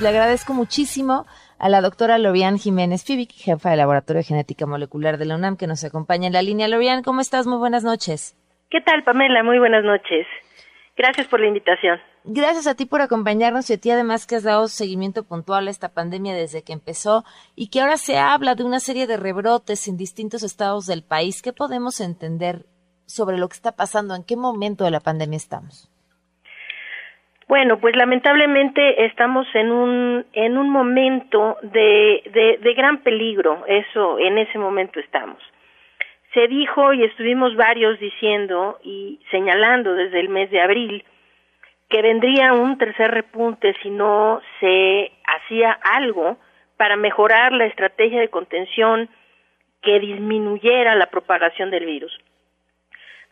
Le agradezco muchísimo a la doctora Lorian Jiménez Fibic, jefa del Laboratorio de Genética Molecular de la UNAM, que nos acompaña en la línea. Lorian, ¿cómo estás? Muy buenas noches. ¿Qué tal, Pamela? Muy buenas noches. Gracias por la invitación. Gracias a ti por acompañarnos y a ti además que has dado seguimiento puntual a esta pandemia desde que empezó y que ahora se habla de una serie de rebrotes en distintos estados del país. ¿Qué podemos entender sobre lo que está pasando? ¿En qué momento de la pandemia estamos? Bueno, pues lamentablemente estamos en un momento de gran peligro. En ese momento estamos. Se dijo y estuvimos varios diciendo y señalando desde el mes de abril que vendría un tercer repunte si no se hacía algo para mejorar la estrategia de contención que disminuyera la propagación del virus.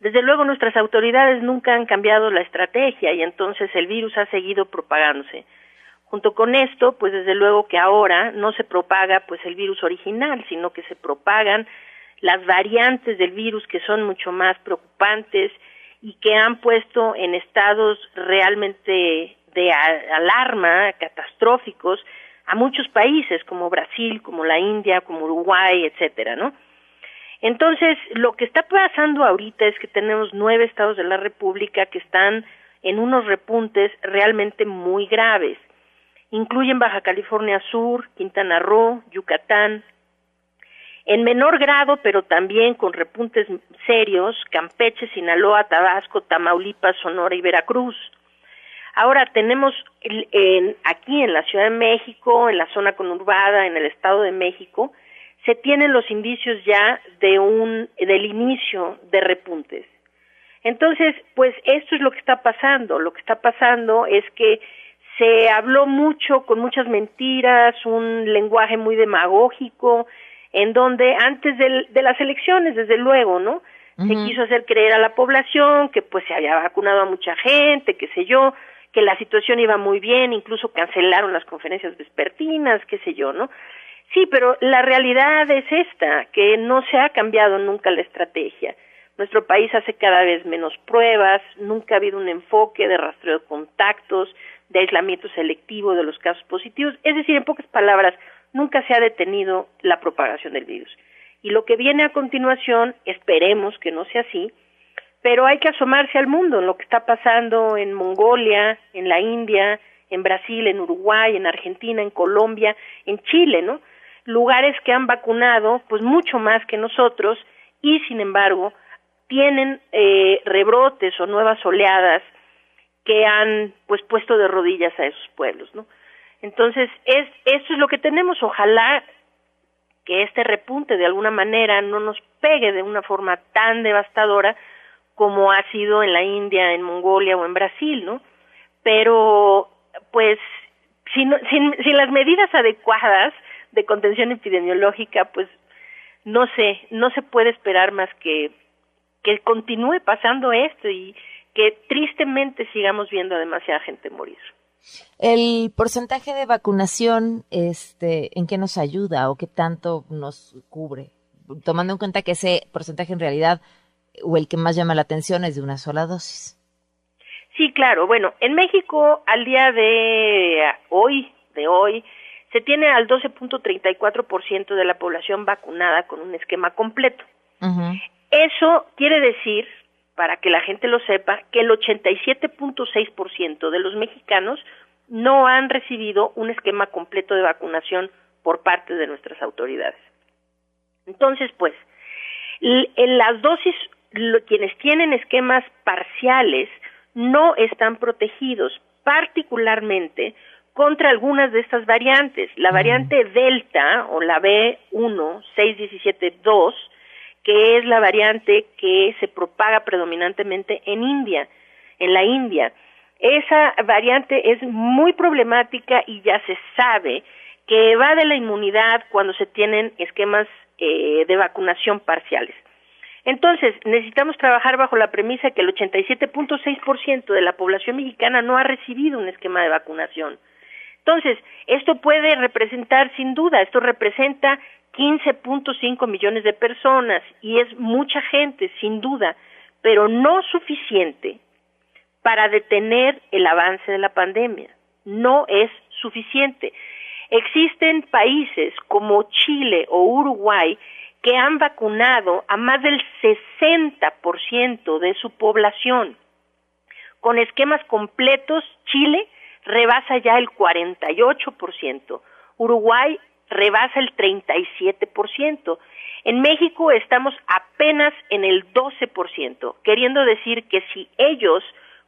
Desde luego nuestras autoridades nunca han cambiado la estrategia y entonces el virus ha seguido propagándose. Junto con esto, pues desde luego que ahora no se propaga pues el virus original, sino que se propagan las variantes del virus que son mucho más preocupantes y que han puesto en estados realmente de alarma, catastróficos, a muchos países como Brasil, como la India, como Uruguay, etcétera, ¿no? Entonces, lo que está pasando ahorita es que tenemos 9 estados de la República que están en unos repuntes realmente muy graves. Incluyen Baja California Sur, Quintana Roo, Yucatán, en menor grado, pero también con repuntes serios, Campeche, Sinaloa, Tabasco, Tamaulipas, Sonora y Veracruz. Ahora tenemos aquí en la Ciudad de México, en la zona conurbada, en el Estado de México, se tienen los indicios ya del inicio de repuntes. Entonces, pues esto es lo que está pasando. Lo que está pasando es que se habló mucho, con muchas mentiras, un lenguaje muy demagógico, en donde antes de las elecciones, desde luego, ¿no? Uh-huh. Se quiso hacer creer a la población que pues se había vacunado a mucha gente, qué sé yo, que la situación iba muy bien, incluso cancelaron las conferencias vespertinas, qué sé yo, ¿no? Sí, pero la realidad es esta, que no se ha cambiado nunca la estrategia. Nuestro país hace cada vez menos pruebas, nunca ha habido un enfoque de rastreo de contactos, de aislamiento selectivo de los casos positivos, es decir, en pocas palabras, nunca se ha detenido la propagación del virus. Y lo que viene a continuación, esperemos que no sea así, pero hay que asomarse al mundo, en lo que está pasando en Mongolia, en la India, en Brasil, en Uruguay, en Argentina, en Colombia, en Chile, ¿no? Lugares que han vacunado, pues mucho más que nosotros, y sin embargo, tienen rebrotes o nuevas oleadas que han, pues, puesto de rodillas a esos pueblos, ¿no? Entonces, esto es lo que tenemos. Ojalá que este repunte de alguna manera no nos pegue de una forma tan devastadora como ha sido en la India, en Mongolia o en Brasil, ¿no? Pero, pues, sin las medidas adecuadas de contención epidemiológica, pues, no se puede esperar más que continúe pasando esto y que tristemente sigamos viendo a demasiada gente morir. El porcentaje de vacunación, ¿en qué nos ayuda o qué tanto nos cubre? Tomando en cuenta que ese porcentaje en realidad, o el que más llama la atención, es de una sola dosis. Sí, claro. Bueno, en México, al día de hoy, se tiene al 12.34% de la población vacunada con un esquema completo. Uh-huh. Eso quiere decir, para que la gente lo sepa, que el 87.6% de los mexicanos no han recibido un esquema completo de vacunación por parte de nuestras autoridades. Entonces, pues, en las dosis, quienes tienen esquemas parciales no están protegidos, particularmente contra algunas de estas variantes. La variante Delta o la B1.617.2, que es la variante que se propaga predominantemente en la India. Esa variante es muy problemática y ya se sabe que evade la inmunidad cuando se tienen esquemas de vacunación parciales. Entonces, necesitamos trabajar bajo la premisa que el 87.6% de la población mexicana no ha recibido un esquema de vacunación. Entonces, esto puede representar, sin duda, esto representa 15.5 millones de personas y es mucha gente, sin duda, pero no suficiente para detener el avance de la pandemia. No es suficiente. Existen países como Chile o Uruguay que han vacunado a más del 60% de su población. Con esquemas completos, Chile rebasa ya el 48%, Uruguay rebasa el 37%. En México estamos apenas en el 12%, queriendo decir que si ellos,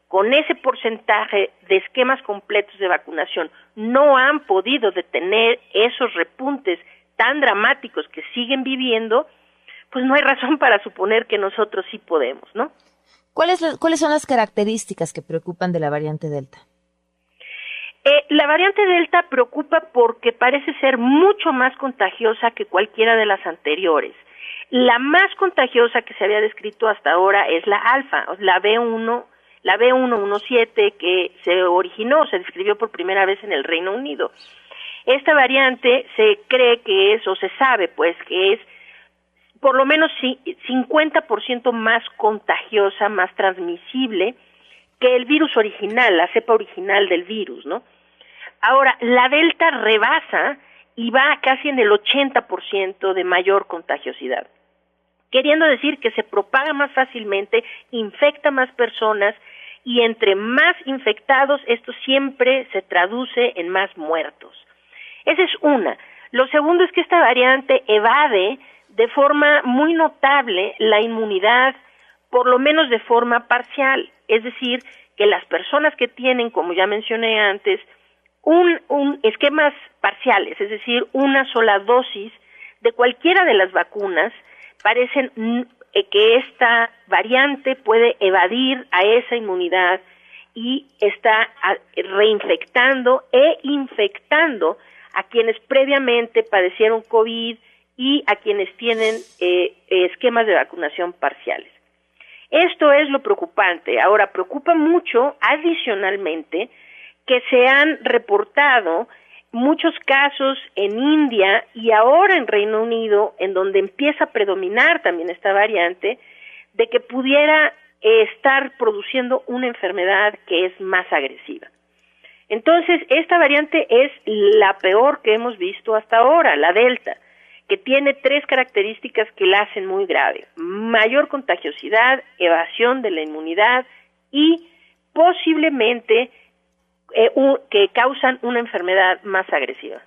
con ese porcentaje de esquemas completos de vacunación, no han podido detener esos repuntes tan dramáticos que siguen viviendo, pues no hay razón para suponer que nosotros sí podemos, ¿no? ¿Cuáles son las características que preocupan de la variante Delta? La variante Delta preocupa porque parece ser mucho más contagiosa que cualquiera de las anteriores. La más contagiosa que se había descrito hasta ahora es la alfa, la B117, que se describió por primera vez en el Reino Unido. Esta variante se cree que es, o se sabe pues, que es por lo menos 50% más contagiosa, más transmisible que el virus original, la cepa original del virus, ¿no? Ahora, la Delta rebasa y va casi en el 80% de mayor contagiosidad, queriendo decir que se propaga más fácilmente, infecta más personas y entre más infectados, esto siempre se traduce en más muertos. Esa es una. Lo segundo es que esta variante evade de forma muy notable la inmunidad, por lo menos de forma parcial, es decir, que las personas que tienen, como ya mencioné antes, esquemas parciales, es decir, una sola dosis de cualquiera de las vacunas, parecen que esta variante puede evadir a esa inmunidad y está reinfectando e infectando a quienes previamente padecieron COVID y a quienes tienen esquemas de vacunación parciales. Esto es lo preocupante. Ahora, preocupa mucho, adicionalmente, que se han reportado muchos casos en India y ahora en Reino Unido, en donde empieza a predominar también esta variante, de que pudiera estar produciendo una enfermedad que es más agresiva. Entonces, esta variante es la peor que hemos visto hasta ahora, la Delta, que tiene 3 características que la hacen muy grave: mayor contagiosidad, evasión de la inmunidad y posiblemente que causan una enfermedad más agresiva.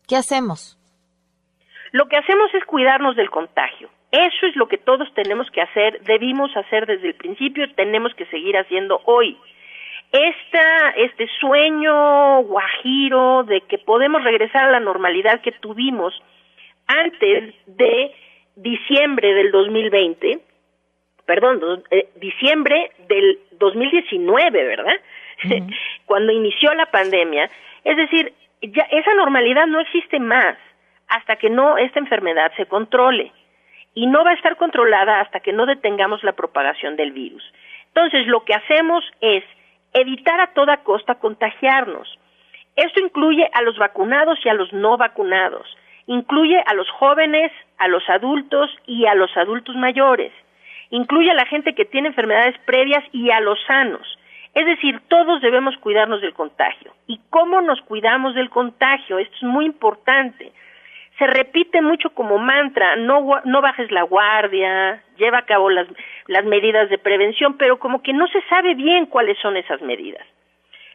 ¿Qué hacemos? Lo que hacemos es cuidarnos del contagio. Eso es lo que todos tenemos que hacer, debimos hacer desde el principio, tenemos que seguir haciendo hoy. Este sueño guajiro de que podemos regresar a la normalidad que tuvimos antes de diciembre del 2020, diciembre del 2019, ¿verdad? Uh-huh. Cuando inició la pandemia, es decir, ya esa normalidad no existe más hasta que esta enfermedad se controle, y no va a estar controlada hasta que no detengamos la propagación del virus. Entonces, lo que hacemos es evitar a toda costa contagiarnos. Esto incluye a los vacunados y a los no vacunados, incluye a los jóvenes, a los adultos y a los adultos mayores, incluye a la gente que tiene enfermedades previas y a los sanos. Es decir, todos debemos cuidarnos del contagio. ¿Y cómo nos cuidamos del contagio? Esto es muy importante. Se repite mucho como mantra: no bajes la guardia, lleva a cabo las medidas de prevención, pero como que no se sabe bien cuáles son esas medidas.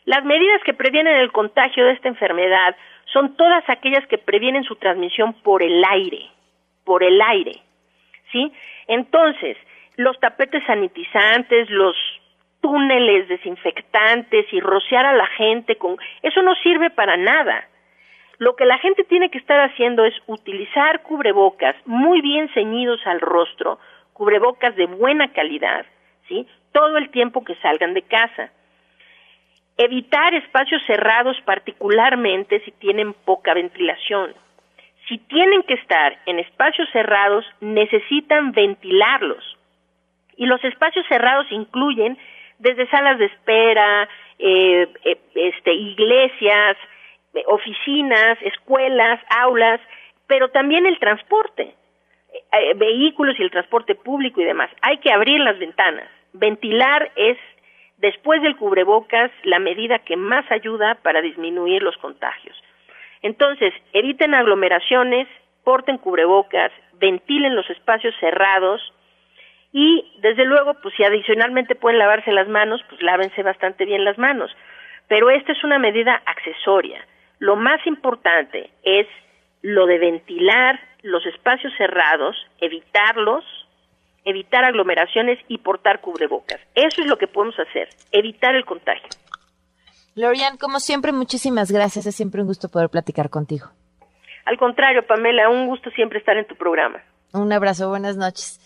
Las medidas que previenen el contagio de esta enfermedad son todas aquellas que previenen su transmisión por el aire, ¿sí? Entonces, los tapetes sanitizantes, los túneles desinfectantes y rociar a la gente eso no sirve para nada. Lo que la gente tiene que estar haciendo es utilizar cubrebocas muy bien ceñidos al rostro, cubrebocas de buena calidad, ¿sí? Todo el tiempo que salgan de casa. Evitar espacios cerrados, particularmente si tienen poca ventilación. Si tienen que estar en espacios cerrados, necesitan ventilarlos. Y los espacios cerrados incluyen desde salas de espera, iglesias, oficinas, escuelas, aulas, pero también el transporte, vehículos y el transporte público y demás. Hay que abrir las ventanas. Ventilar es después del cubrebocas, la medida que más ayuda para disminuir los contagios. Entonces, eviten aglomeraciones, porten cubrebocas, ventilen los espacios cerrados y, desde luego, pues si adicionalmente pueden lavarse las manos, pues lávense bastante bien las manos. Pero esta es una medida accesoria. Lo más importante es lo de ventilar los espacios cerrados, evitar aglomeraciones y portar cubrebocas. Eso es lo que podemos hacer, evitar el contagio. Lorian, como siempre, muchísimas gracias. Es siempre un gusto poder platicar contigo. Al contrario, Pamela, un gusto siempre estar en tu programa. Un abrazo, buenas noches.